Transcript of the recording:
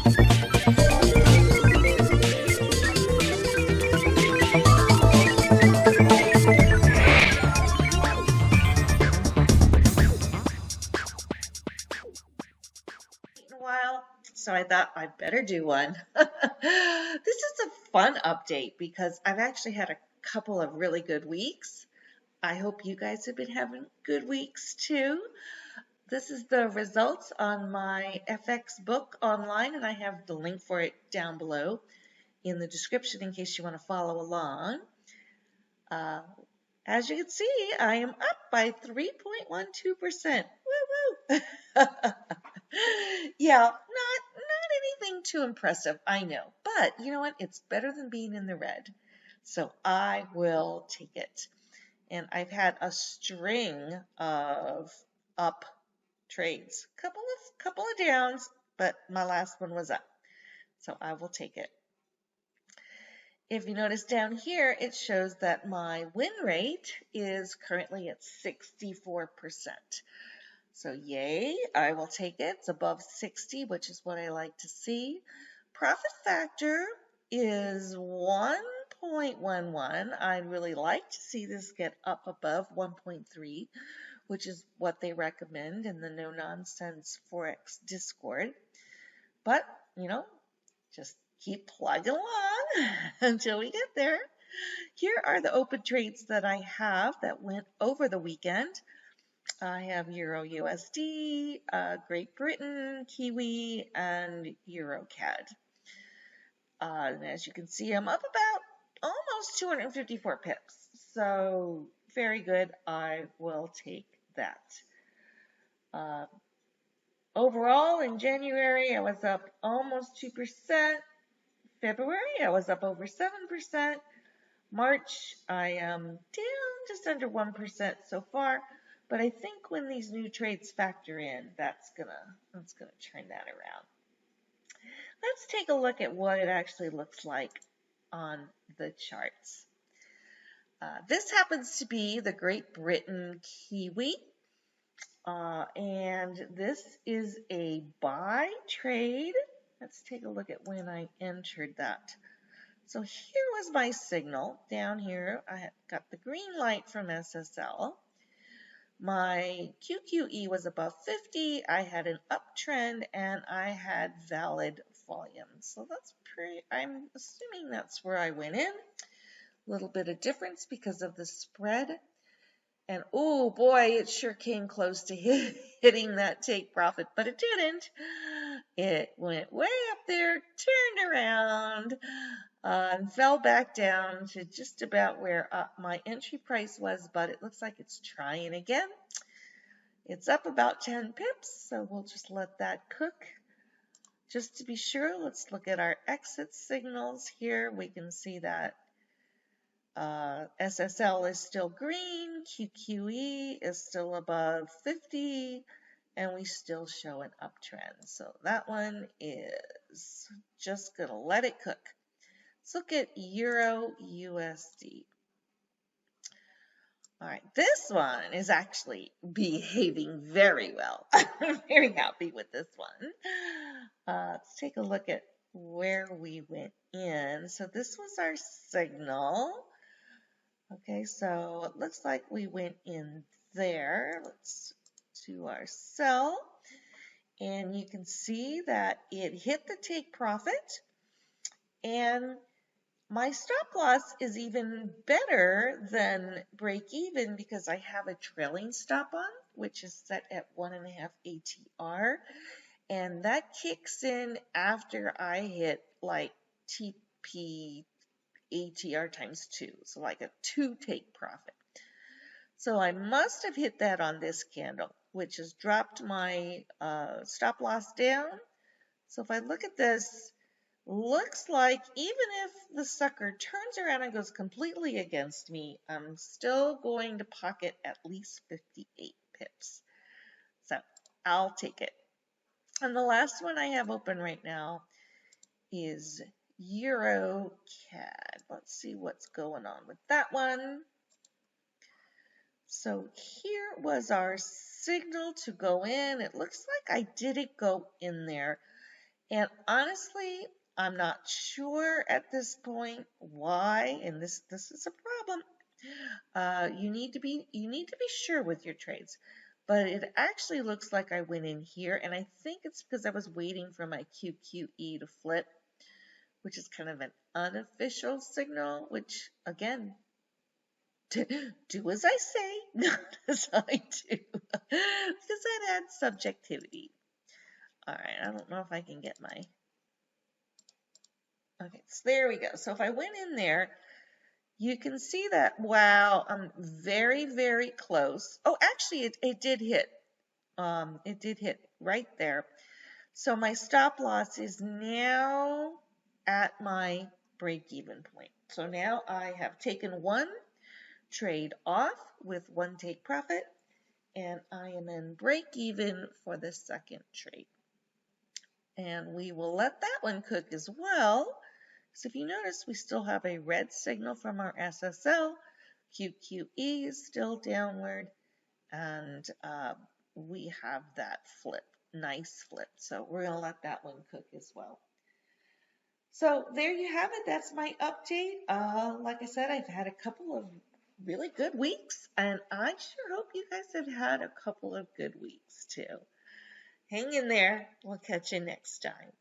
While, so I thought I'd better do one. This is a fun update because I've actually had a couple of really good weeks. I hope you guys have been having good weeks too. This is the results on my FX book online, and I have the link for it down below in the description in case you want to follow along. As you can see, I am up by 3.12%. Woo woo! Yeah, not anything too impressive, I know. But you know what? It's better than being in the red. So I will take it. And I've had a string of up trades. Couple of downs, but my last one was up. So I will take it. If you notice down here, it shows that my win rate is currently at 64%. So yay, I will take it. It's above 60, which is what I like to see. Profit factor is 1.11. I'd really like to see this get up above 1.3, which is what they recommend in the No Nonsense Forex Discord. But, you know, just keep plugging along until we get there. Here are the open trades that I have that went over the weekend. I have Euro USD, Great Britain, Kiwi, and Euro CAD. And as you can see, I'm up about almost 254 pips. So very good. I will take that. Overall, in January, I was up almost 2%. February, I was up over 7%. March, I am down just under 1% so far. But I think when these new trades factor in, that's gonna turn that around. Let's take a look at what it actually looks like on the charts. This happens to be the Great Britain Kiwi, and this is a buy trade. Let's take a look at when I entered that. So here was my signal. Down here, I got the green light from SSL. My QQE was above 50, I had an uptrend, and I had valid volume. So that's I'm assuming that's where I went in. A little bit of difference because of the spread. And oh boy, it sure came close to hitting that take profit, but it didn't. It went way up there, turned around, and fell back down to just about where my entry price was, but it looks like it's trying again. It's up about 10 pips, so we'll just let that cook. Just to be sure, let's look at our exit signals here. We can see that SSL is still green, QQE is still above 50, and we still show an uptrend. So that one is just going to let it cook. Let's look at Euro USD. All right, this one is actually behaving very well. I'm very happy with this one. Let's take a look at where we went in. So this was our signal. Okay, so it looks like we went in there. Let's do our sell. And you can see that it hit the take profit. And my stop loss is even better than break even because I have a trailing stop on, which is set at 1.5 ATR. And that kicks in after I hit like TP ATR times 2, so like a 2 take profit. So I must have hit that on this candle, which has dropped my stop loss down. So if I look at this, looks like even if the sucker turns around and goes completely against me, I'm still going to pocket at least 58 pips. So I'll take it. And the last one I have open right now is Euro CAD. Let's see what's going on with that one. So here was our signal to go in. It looks like I didn't go in there. And honestly, I'm not sure at this point why, and this is a problem. You need to be sure with your trades. But it actually looks like I went in here, and I think it's because I was waiting for my QQE to flip, which is kind of an unofficial signal, which again, do as I say, not as I do, because that adds subjectivity. All right, I don't know if I can get my, okay, so there we go. So if I went in there, you can see that, wow, I'm very, very close. Oh, actually, it did hit. It did hit right there. So my stop loss is now at my break-even point. So now I have taken one trade off with one take profit, and I am in break-even for the second trade. And we will let that one cook as well. So if you notice, we still have a red signal from our SSL. QQE is still downward, and we have that flip, nice flip. So we're going to let that one cook as well. So there you have it. That's my update. Like I said, I've had a couple of really good weeks, and I sure hope you guys have had a couple of good weeks too. Hang in there. We'll catch you next time.